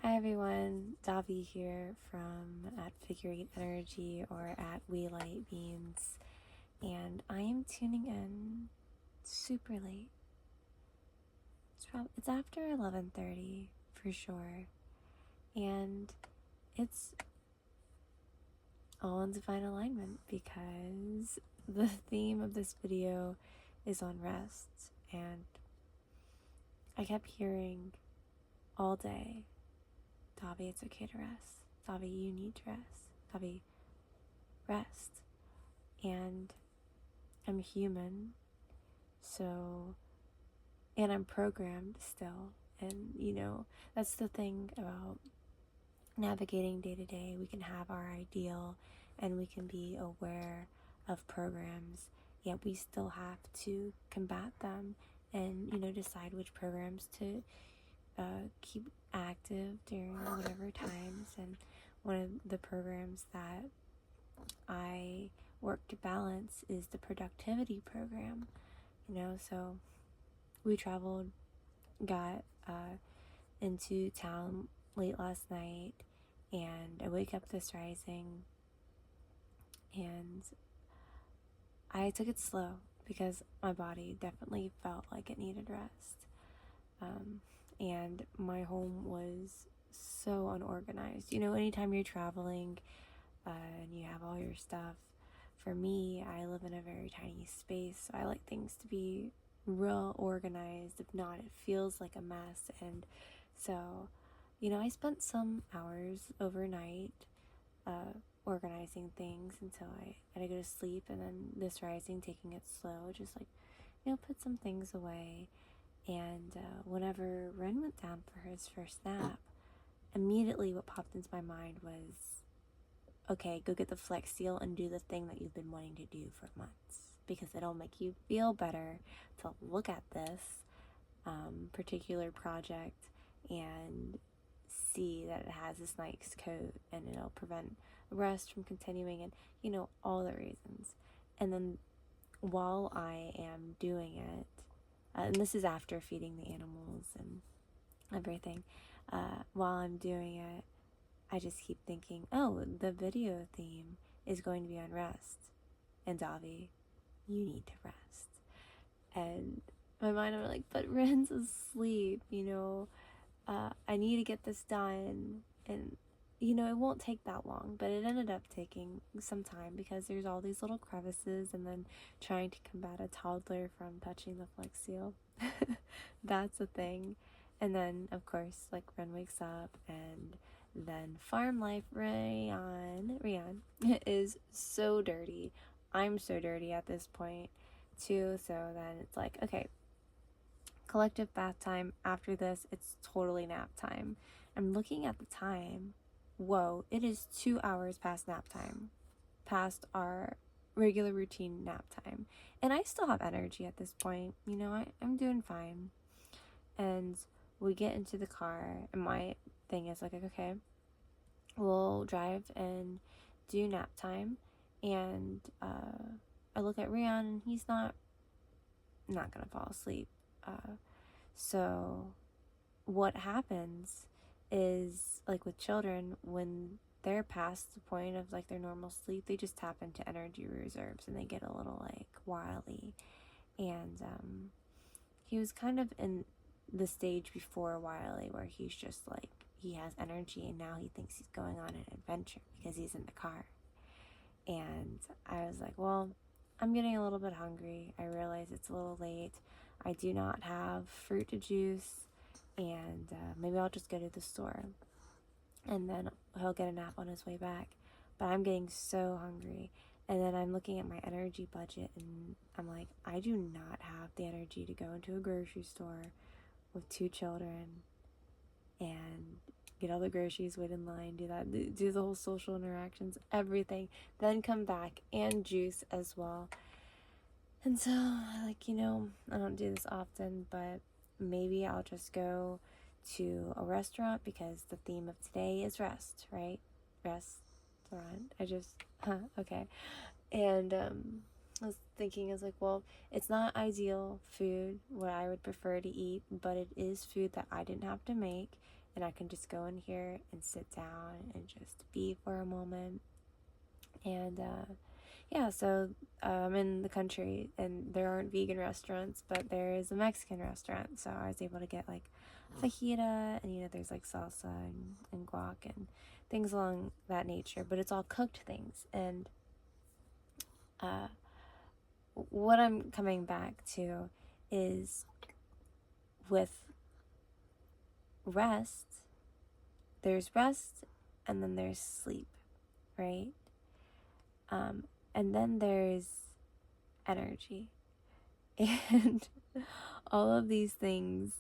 Hi everyone, Davi here from at Figure Eight Energy or at We Light Beans, and I am tuning in super late. It's after 11:30 for sure, and it's all in divine alignment because the theme of this video is on rest, and I kept hearing all day, Davi, it's okay to rest. Davi, you need to rest. Davi, rest. And I'm human, so, and I'm programmed still. And, that's the thing about navigating day to day. We can have our ideal and we can be aware of programs, yet we still have to combat them and, decide which programs to keep active during whatever times. And one of the programs that I work to balance is the productivity program, so we traveled, got into town late last night, and I wake up this rising, and I took it slow because my body definitely felt like it needed rest. And my home was so unorganized. Anytime you're traveling and you have all your stuff, for me, I live in a very tiny space, so I like things to be real organized. If not, it feels like a mess. And so, I spent some hours overnight organizing things until I had to go to sleep, and then this rising, taking it slow, just like, put some things away. And whenever Ren went down for his first nap, immediately what popped into my mind was, okay, go get the Flex Seal and do the thing that you've been wanting to do for months, because it'll make you feel better to look at this particular project and see that it has this nice coat, and it'll prevent rust from continuing, and all the reasons. And then while I am doing it, and this is after feeding the animals and everything, while I'm doing it, I just keep thinking, oh, the video theme is going to be on rest. And Davi, you need to rest. And my mind, I'm like, but Ren's asleep, I need to get this done. And, it won't take that long, but it ended up taking some time because there's all these little crevices, and then trying to combat a toddler from touching the Flex Seal. That's a thing. And then, of course, like, Ren wakes up, and then farm life, Rian is so dirty. I'm so dirty at this point too. So then it's like, okay, collective bath time. After this, it's totally nap time. I'm looking at the time. Whoa, it is 2 hours past nap time, past our regular routine nap time. And I still have energy at this point. I'm doing fine. And we get into the car, and my thing is like, okay, we'll drive and do nap time. And I look at Rian, and he's not gonna fall asleep. So what happens is, like with children, when they're past the point of like their normal sleep, they just tap into energy reserves and they get a little like wily. And he was kind of in the stage before Wiley where he's just like, he has energy, and now he thinks he's going on an adventure because he's in the car. And I was like, well, I'm getting a little bit hungry. I realize it's a little late. I do not have fruit to juice, and maybe I'll just go to the store, and then he'll get a nap on his way back. But I'm getting so hungry. And then I'm looking at my energy budget, and I'm like, I do not have the energy to go into a grocery store with 2 children and get all the groceries, wait in line, do the whole social interactions, everything, then come back and juice as well. And so, like, I don't do this often, but maybe I'll just go to a restaurant because the theme of today is rest, right? Restaurant. Okay. And I was thinking, like, well, it's not ideal food, what I would prefer to eat, but it is food that I didn't have to make, and I can just go in here and sit down and just be for a moment. And yeah, so I'm in the country and there aren't vegan restaurants, but there is a Mexican restaurant. So I was able to get like fajita, and there's like salsa and guac and things along that nature, but it's all cooked things. And what I'm coming back to is with rest, there's rest and then there's sleep, right? And then there's energy. And all of these things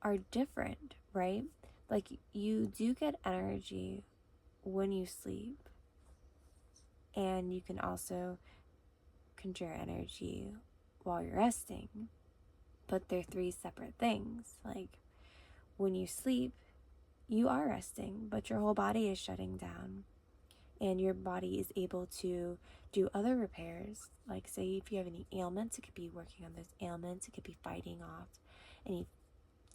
are different, right? Like, you do get energy when you sleep, and you can also conjure energy while you're resting, but they're three separate things. Like, when you sleep, you are resting, but your whole body is shutting down, and your body is able to do other repairs. Like, say if you have any ailments, it could be working on those ailments. It could be fighting off any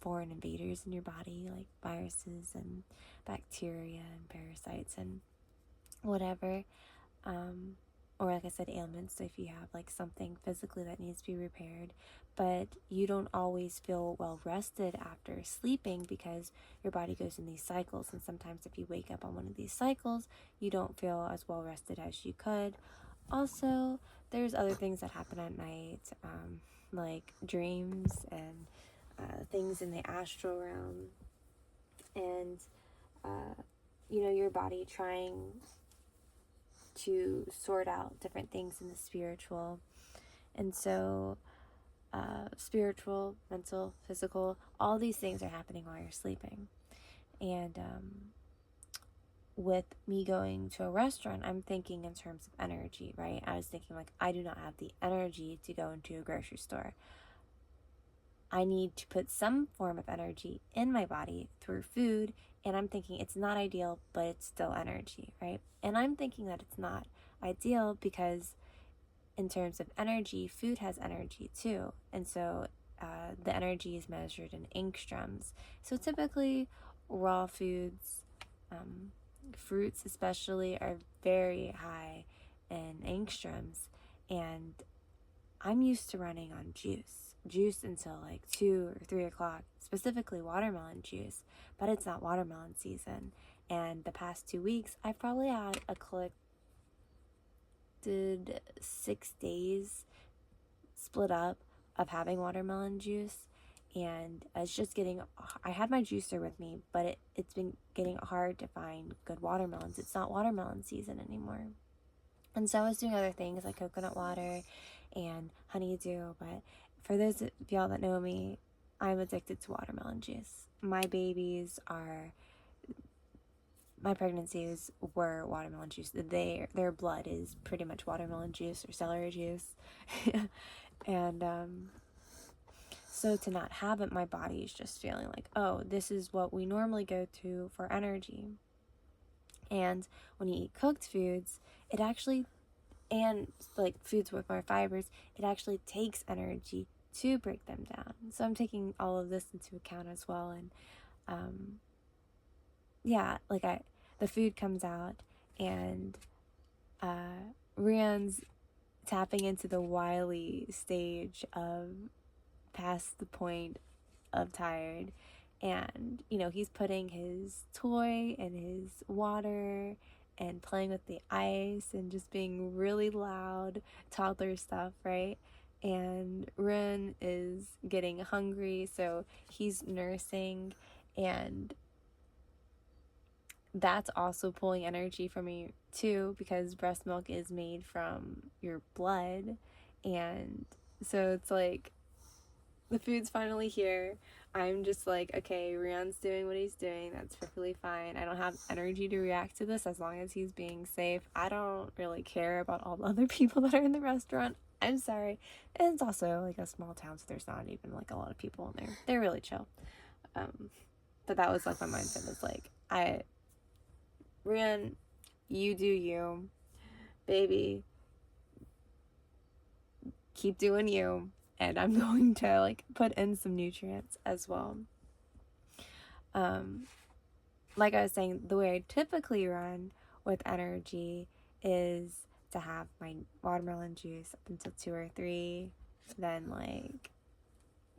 foreign invaders in your body, like viruses and bacteria and parasites and whatever. Or like I said, ailments. So if you have like something physically that needs to be repaired, but you don't always feel well rested after sleeping because your body goes in these cycles. And sometimes if you wake up on one of these cycles, you don't feel as well rested as you could. Also, there's other things that happen at night, like dreams and things in the astral realm. And, your body trying to sort out different things in the spiritual. And so spiritual, mental, physical, all these things are happening while you're sleeping. And with me going to a restaurant, I'm thinking in terms of energy, right? I was thinking like, I do not have the energy to go into a grocery store. I need to put some form of energy in my body through food, and I'm thinking it's not ideal, but it's still energy, right? And I'm thinking that it's not ideal because in terms of energy, food has energy too. And so the energy is measured in angstroms. So typically raw foods, fruits especially, are very high in angstroms. And I'm used to running on juice until like 2 or 3 o'clock, specifically watermelon juice, but it's not watermelon season. And the past 2 weeks, I've probably had a collected 6 days split up of having watermelon juice. And it's just I had my juicer with me, but it's been getting hard to find good watermelons. It's not watermelon season anymore. And so I was doing other things like coconut water and honeydew. But for those of y'all that know me, I'm addicted to watermelon juice. My pregnancies were watermelon juice. Their blood is pretty much watermelon juice or celery juice. And so to not have it, my body is just feeling like, oh, this is what we normally go to for energy. And when you eat cooked foods, it actually, and like foods with more fibers, it actually takes energy to break them down. So I'm taking all of this into account as well. And the food comes out, and Rian's tapping into the wily stage of past the point of tired. And he's putting his toy in his water and playing with the ice and just being really loud toddler stuff, right? And Ren is getting hungry, so he's nursing, and that's also pulling energy from me too, because breast milk is made from your blood. And so it's like the food's finally here. I'm just like, okay, Rian's doing what he's doing. That's perfectly fine. I don't have energy to react to this as long as he's being safe. I don't really care about all the other people that are in the restaurant. I'm sorry. And it's also like a small town, so there's not even like a lot of people in there. They're really chill. But that was like my mindset was like, Rian, you do you. Baby, keep doing you. And I'm going to like put in some nutrients as well. Like I was saying, the way I typically run with energy is to have my watermelon juice up until 2 or 3, then like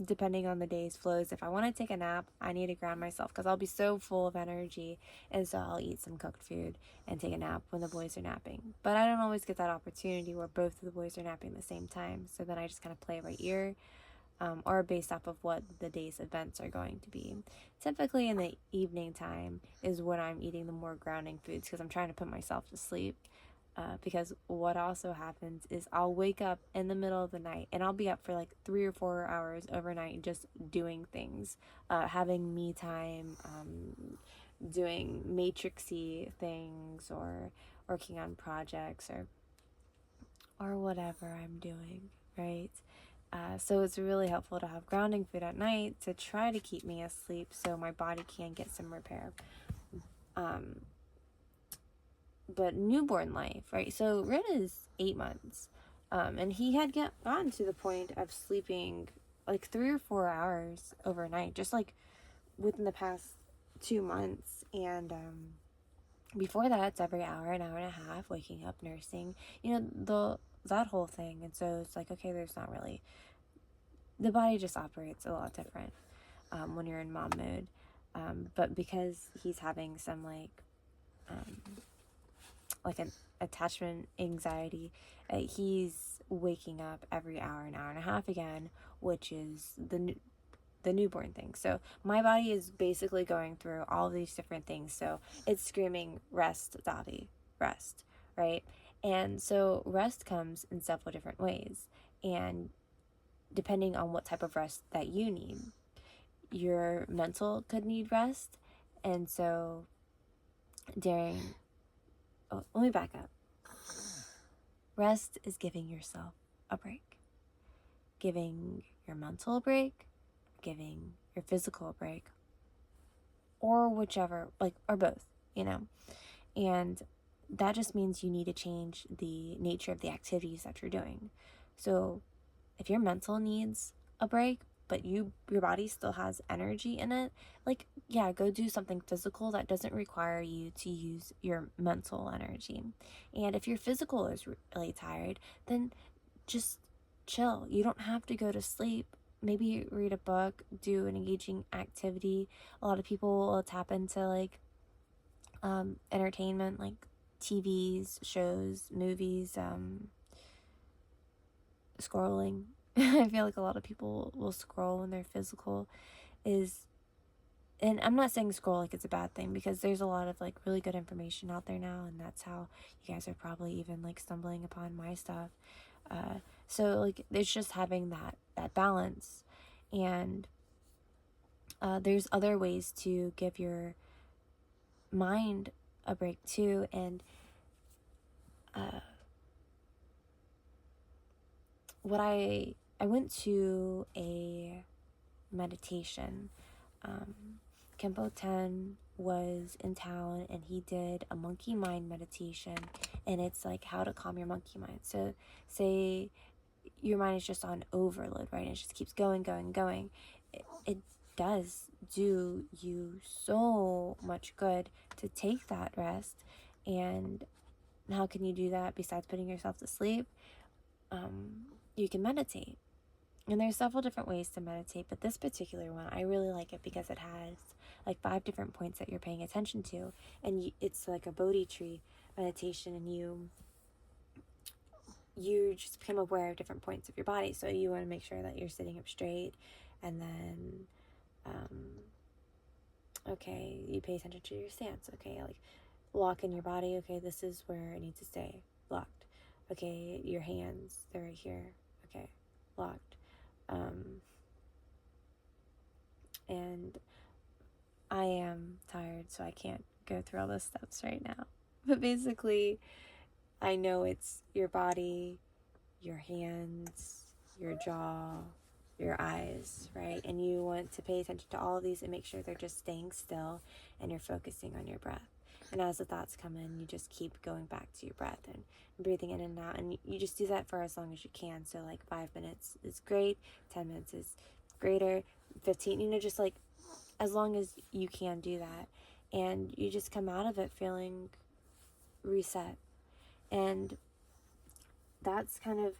depending on the day's flows, if I want to take a nap, I need to ground myself because I'll be so full of energy, and so I'll eat some cooked food and take a nap when the boys are napping. But I don't always get that opportunity where both of the boys are napping at the same time, so then I just kind of play it by ear, or based off of what the day's events are going to be. Typically in the evening time is when I'm eating the more grounding foods because I'm trying to put myself to sleep. Because what also happens is I'll wake up in the middle of the night and I'll be up for like 3 or 4 hours overnight just doing things, having me time, doing matrixy things or working on projects or whatever I'm doing, right? So it's really helpful to have grounding food at night to try to keep me asleep so my body can get some repair. But newborn life, right? So Rin is 8 months, and he had gotten to the point of sleeping like 3 or 4 hours overnight, just like within the past 2 months. And before that, it's every hour, an hour and a half, waking up, nursing, that whole thing. And so it's like, okay, there's not really, the body just operates a lot different when you're in mom mode. But because he's having some like an attachment anxiety, he's waking up every hour, an hour and a half again, which is the newborn thing. So my body is basically going through all these different things. So it's screaming, rest, Davi, rest, right? And so rest comes in several different ways, and depending on what type of rest that you need, your mental could need rest. And so let me back up. Rest is giving yourself a break, giving your mental a break, giving your physical a break, or whichever, or both, and that just means you need to change the nature of the activities that you're doing. So if your mental needs a break, but your body still has energy in it, go do something physical that doesn't require you to use your mental energy. And if your physical is really tired, then just chill. You don't have to go to sleep. Maybe read a book, do an engaging activity. A lot of people will tap into entertainment, like TVs, shows, movies, scrolling. I feel like a lot of people will scroll when their physical is, and I'm not saying scroll like it's a bad thing, because there's a lot of really good information out there now, and that's how you guys are probably even stumbling upon my stuff. So it's just having that balance, and there's other ways to give your mind a break too. And what I went to a meditation. Kempo Ten was in town and he did a monkey mind meditation, and it's how to calm your monkey mind. So say your mind is just on overload, right? And it just keeps going. It does do you so much good to take that rest. And how can you do that besides putting yourself to sleep? You can meditate. And there's several different ways to meditate, but this particular one, I really like it because it has 5 different points that you're paying attention to. And it's like a Bodhi tree meditation, and you just become aware of different points of your body. So you want to make sure that you're sitting up straight, and then, okay, you pay attention to your stance. Okay, lock in your body. Okay, this is where it needs to stay locked. Okay, your hands, they're right here. Okay, locked. And I am tired, so I can't go through all those steps right now. But basically, I know it's your body, your hands, your jaw, your eyes, right? And you want to pay attention to all of these and make sure they're just staying still, and you're focusing on your breath. And as the thoughts come in, you just keep going back to your breath and breathing in and out. And you just do that for as long as you can. So 5 minutes is great, 10 minutes is greater, 15, just as long as you can do that. And you just come out of it feeling reset. And that's kind of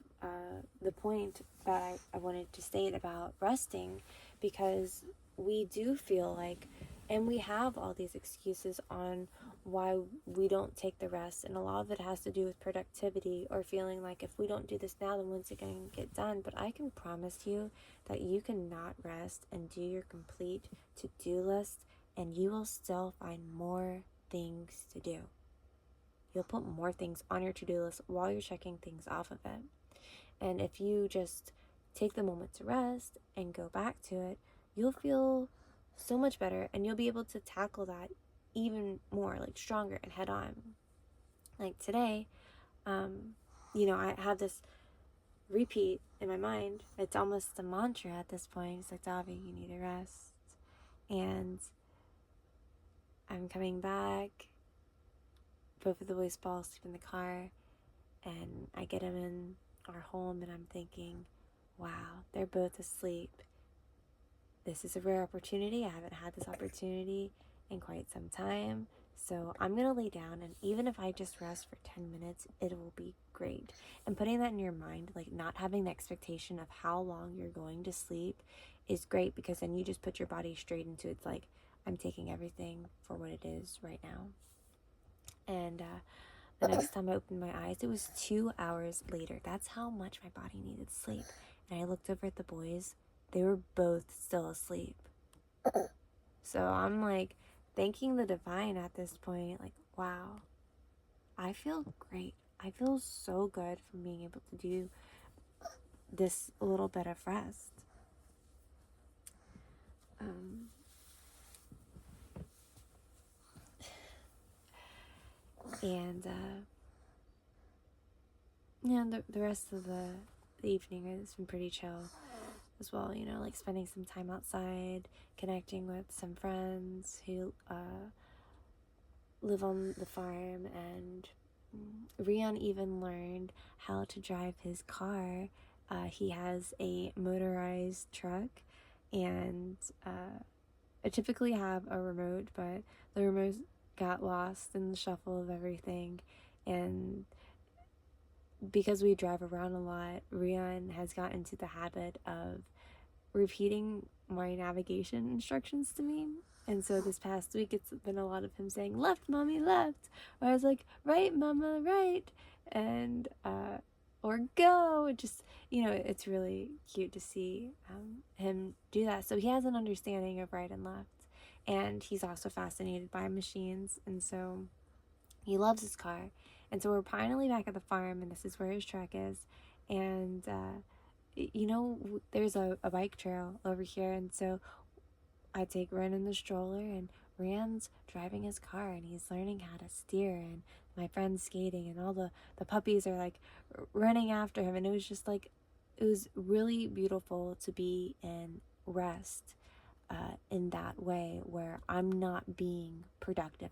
the point that I wanted to state about resting, because we do feel like, and we have all these excuses on why we don't take the rest, and a lot of it has to do with productivity, or feeling like if we don't do this now, then when's it going to get done? But I can promise you that you cannot rest and do your complete to-do list, and you will still find more things to do. You'll put more things on your to-do list while you're checking things off of it. And if you just take the moment to rest and go back to it, you'll feel so much better, and you'll be able to tackle that even more, like, stronger and head on. Like today, I have this repeat in my mind. It's almost a mantra at this point. It's like, Davi, you need a rest. And I'm coming back. Both of the boys fall asleep in the car, and I get them in our home, and I'm thinking, wow, they're both asleep. This is a rare opportunity. I haven't had this opportunity in quite some time. So I'm going to lay down, and even if I just rest for 10 minutes, it will be great. And putting that in your mind, like not having the expectation of how long you're going to sleep, is great, because then you just put your body straight into it's like, I'm taking everything for what it is right now. And the next time I opened my eyes, it was 2 hours later. That's how much my body needed sleep. And I looked over at the boys. They were both still asleep. So I'm like thanking the divine at this point. Like, wow, I feel great. I feel so good from being able to do this little bit of rest. And the rest of the evening has been pretty chill as well, like spending some time outside, connecting with some friends who live on the farm, and Rian even learned how to drive his car. He has a motorized truck, and I typically have a remote, but the remote got lost in the shuffle of everything, and because we drive around a lot, Rian has gotten into the habit of repeating my navigation instructions to me. And so this past week, it's been a lot of him saying, left, mommy, left. Or I was like, right, mama, right. And, or go. Just, it's really cute to see him do that. So he has an understanding of right and left. And he's also fascinated by machines. And so he loves his car. And so we're finally back at the farm, and this is where his truck is. And, there's a bike trail over here. And so I take Ren in the stroller, and Rand's driving his car, and he's learning how to steer, and my friend's skating, and all the puppies are like running after him. And it was just like, it was really beautiful to be in rest in that way, where I'm not being productive.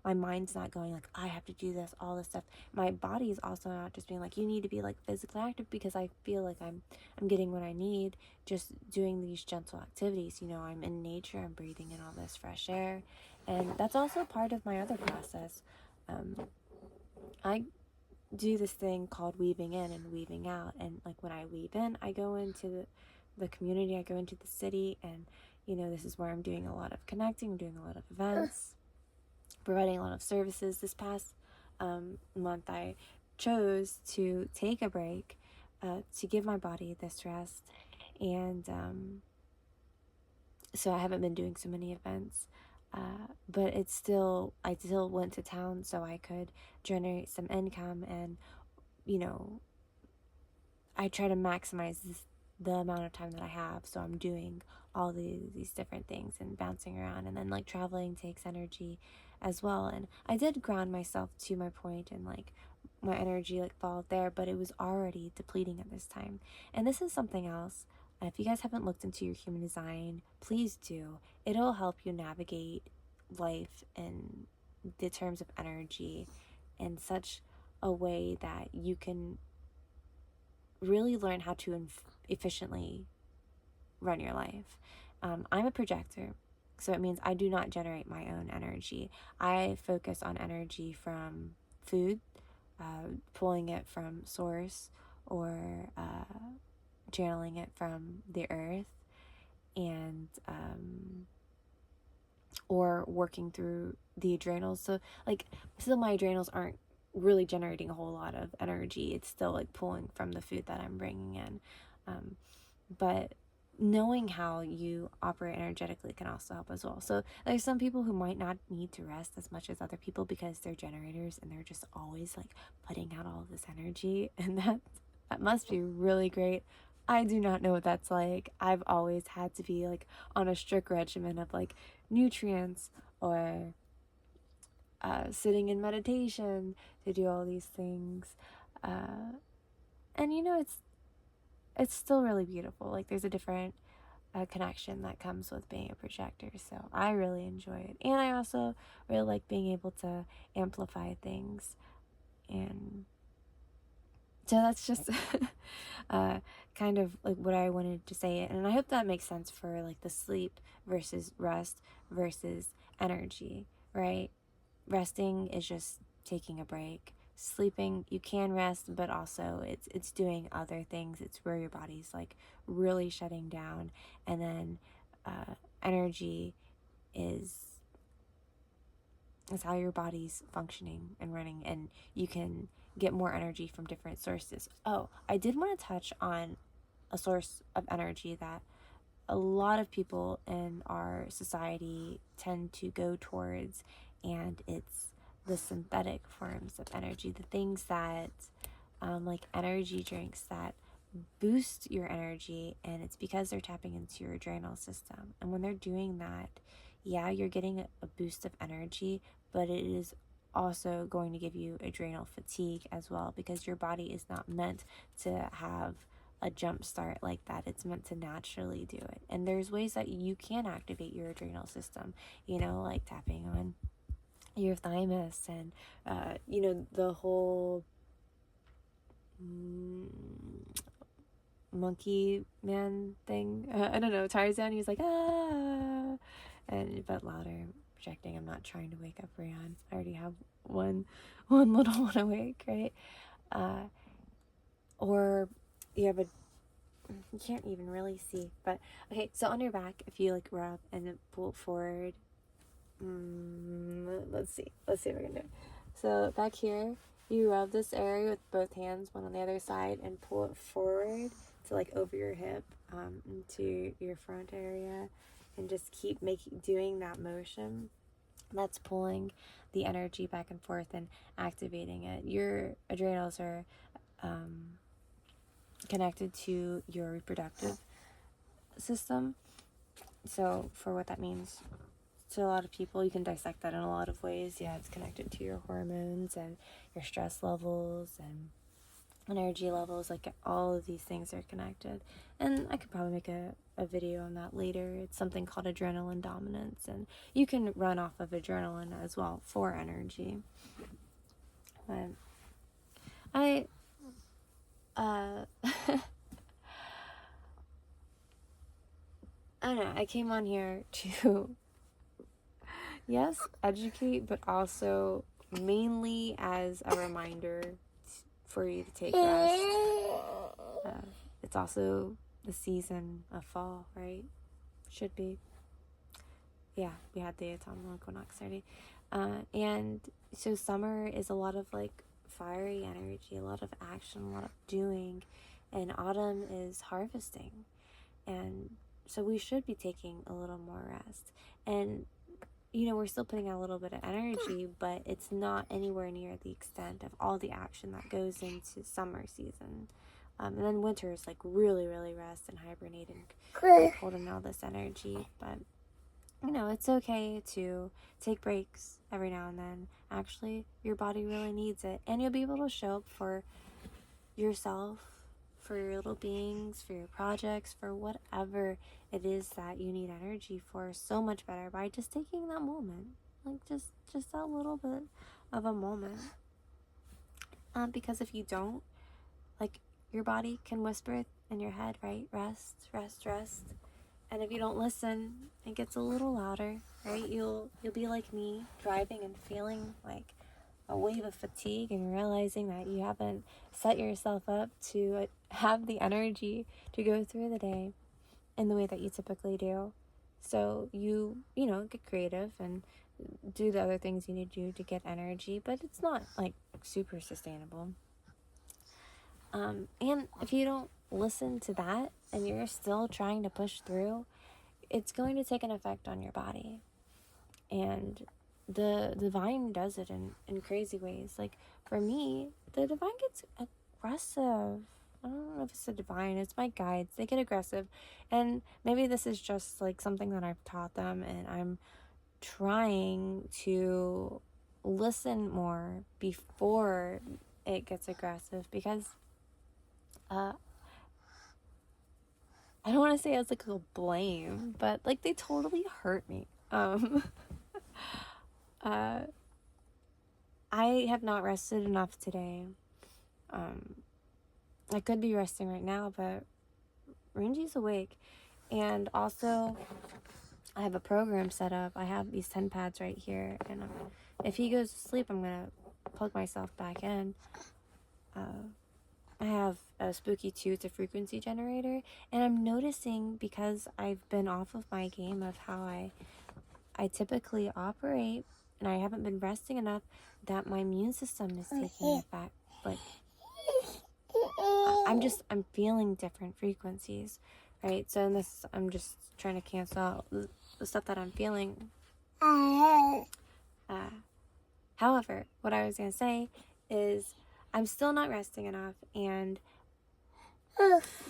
My mind's not going like, I have to do this, all this stuff. My body is also not just being like, you need to be like physically active, because I feel like I'm getting what I need just doing these gentle activities. I'm in nature, I'm breathing in all this fresh air, and that's also part of my other process. I do this thing called weaving in and weaving out, and like when I weave in, I go into the community, I go into the city, and this is where I'm doing a lot of connecting, I'm doing a lot of events, providing a lot of services. This past month, I chose to take a break to give my body this rest, and so I haven't been doing so many events, but I still went to town so I could generate some income, and I try to maximize the amount of time that I have, so I'm doing all these different things and bouncing around, and then like traveling takes energy as well. And I did ground myself to my point, and like my energy like followed there, but it was already depleting at this time. And this is something else. If you guys haven't looked into your human design, please do. It'll help you navigate life in the terms of energy in such a way that you can really learn how to efficiently run your life. I'm a projector, So it means I do not generate my own energy. I focus on energy from food, pulling it from source, or channeling it from the earth, and or working through the adrenals. So like, still my adrenals aren't really generating a whole lot of energy. It's still like pulling from the food that I'm bringing in. But knowing how you operate energetically can also help as well. So there's some people who might not need to rest as much as other people because they're generators and they're just always like putting out all of this energy, and that must be really great. I do not know what that's like. I've always had to be like on a strict regimen of like nutrients, or sitting in meditation to do all these things. And you know, it's still really beautiful. Like, there's a different connection that comes with being a projector. So I really enjoy it. And I also really like being able to amplify things. And so that's just kind of like what I wanted to say. And I hope that makes sense for like the sleep versus rest versus energy, right? Resting is just taking a break. Sleeping, you can rest, but also it's doing other things. It's where your body's like really shutting down. And then energy is how your body's functioning and running, and you can get more energy from different sources. Oh, I did want to touch on a source of energy that a lot of people in our society tend to go towards, and it's the synthetic forms of energy, the things that like energy drinks that boost your energy, and it's because they're tapping into your adrenal system. And when they're doing that, yeah, you're getting a boost of energy, but it is also going to give you adrenal fatigue as well, because your body is not meant to have a jump start like that. It's meant to naturally do it. And there's ways that you can activate your adrenal system, you know, like tapping on your thymus, and you know, the whole monkey man thing. I don't know, Tarzan, he was like, ah, and but louder, projecting. I'm not trying to wake up Rian. I already have one little one awake, right? Or you have you can't even really see, but okay, so on your back, if you like rub and then pull it forward, let's see if I can do it. So back here, you rub this area with both hands, one on the other side, and pull it forward to like over your hip, into your front area, and just keep doing that motion. That's pulling the energy back and forth and activating it. Your adrenals are connected to your reproductive system. So for what that means to a lot of people, you can dissect that in a lot of ways. Yeah, it's connected to your hormones and your stress levels and energy levels. Like, all of these things are connected. And I could probably make a video on that later. It's something called adrenaline dominance, and you can run off of adrenaline as well for energy. But I I don't know, I came on here to yes, educate, but also mainly as a reminder for you to take rest. It's also the season of fall, right? Should be. Yeah, we had the autumnal equinox already. And so summer is a lot of like fiery energy, a lot of action, a lot of doing, and autumn is harvesting. And so we should be taking a little more rest. And you know, we're still putting out a little bit of energy, but it's not anywhere near the extent of all the action that goes into summer season. And then winter is like really, really rest and hibernate and holding all this energy. But, you know, it's okay to take breaks every now and then. Actually, your body really needs it. And you'll be able to show up for yourself, for your little beings, for your projects, for whatever it is that you need energy for, so much better by just taking that moment, like just that little bit of a moment. Because if you don't, like, your body can whisper in your head, right? Rest, rest, rest, And if you don't listen, it gets a little louder, right? You'll be like me, driving and feeling like a wave of fatigue and realizing that you haven't set yourself up to have the energy to go through the day in the way that you typically do. So you get creative and do the other things you need to do to get energy, but it's not like super sustainable. And if you don't listen to that and you're still trying to push through, it's going to take an effect on your body. And the divine does it in crazy ways. Like for me, the divine gets aggressive. I don't know if it's the divine, it's my guides. They get aggressive. And maybe this is just like something that I've taught them, and I'm trying to listen more before it gets aggressive, because I don't want to say it's like a blame, but like they totally hurt me. I have not rested enough today. I could be resting right now, but Renji's awake. And also, I have a program set up. I have these 10 pads right here, and if he goes to sleep, I'm gonna plug myself back in. I have a Spooky 2, it's a frequency generator, and I'm noticing, because I've been off of my game of how I typically operate, and I haven't been resting enough, that my immune system is taking effect. Like, I'm feeling different frequencies, right? So in this, I'm just trying to cancel out the stuff that I'm feeling. However, what I was going to say is I'm still not resting enough, and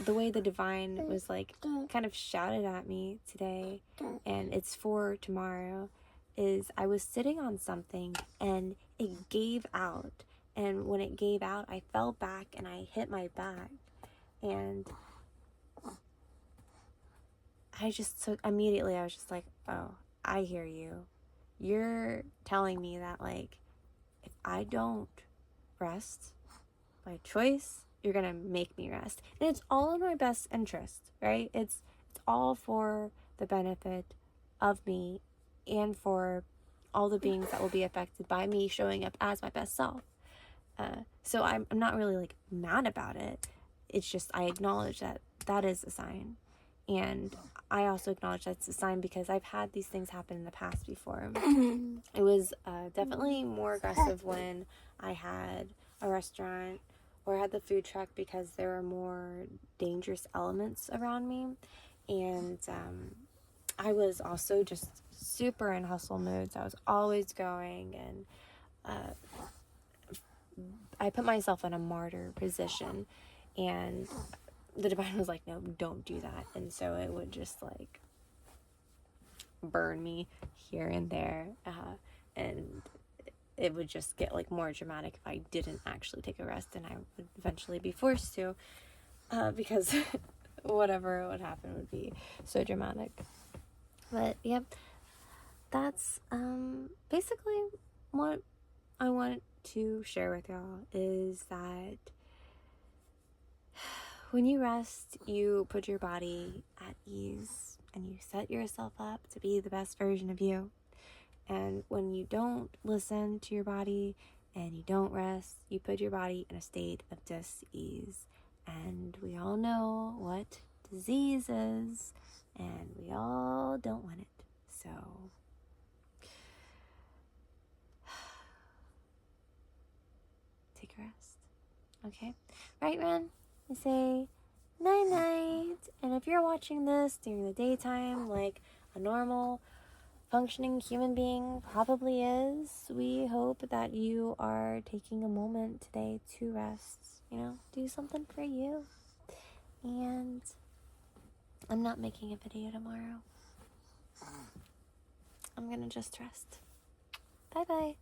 the way the divine was like kind of shouted at me today, and it's for tomorrow, is I was sitting on something and it gave out, and when it gave out, I fell back and I hit my back, and I was just like, oh, I hear you. You're telling me that, like, if I don't rest by choice, you're gonna make me rest. And it's all in my best interest, right? It's all for the benefit of me and for all the beings that will be affected by me showing up as my best self. So I'm not really like mad about it. It's just I acknowledge that is a sign. And I also acknowledge that's a sign because I've had these things happen in the past before. It was definitely more aggressive when I had a restaurant or had the food truck, because there were more dangerous elements around me. And I was also just super in hustle mode. So I was always going, and I put myself in a martyr position, and the divine was like, no, don't do that. And so it would just like burn me here and there, and it would just get like more dramatic if I didn't actually take a rest, and I would eventually be forced to, because whatever would happen would be so dramatic. But yeah, that's basically what I want to share with y'all, is that when you rest, you put your body at ease and you set yourself up to be the best version of you. And when you don't listen to your body and you don't rest, you put your body in a state of dis-ease. And we all know what disease is, and we all don't want it. So take a rest. Okay? Right, Ren? I say night-night. And if you're watching this during the daytime, like a normal functioning human being probably is, we hope that you are taking a moment today to rest. Do something for you. And I'm not making a video tomorrow. I'm gonna just rest. Bye-bye.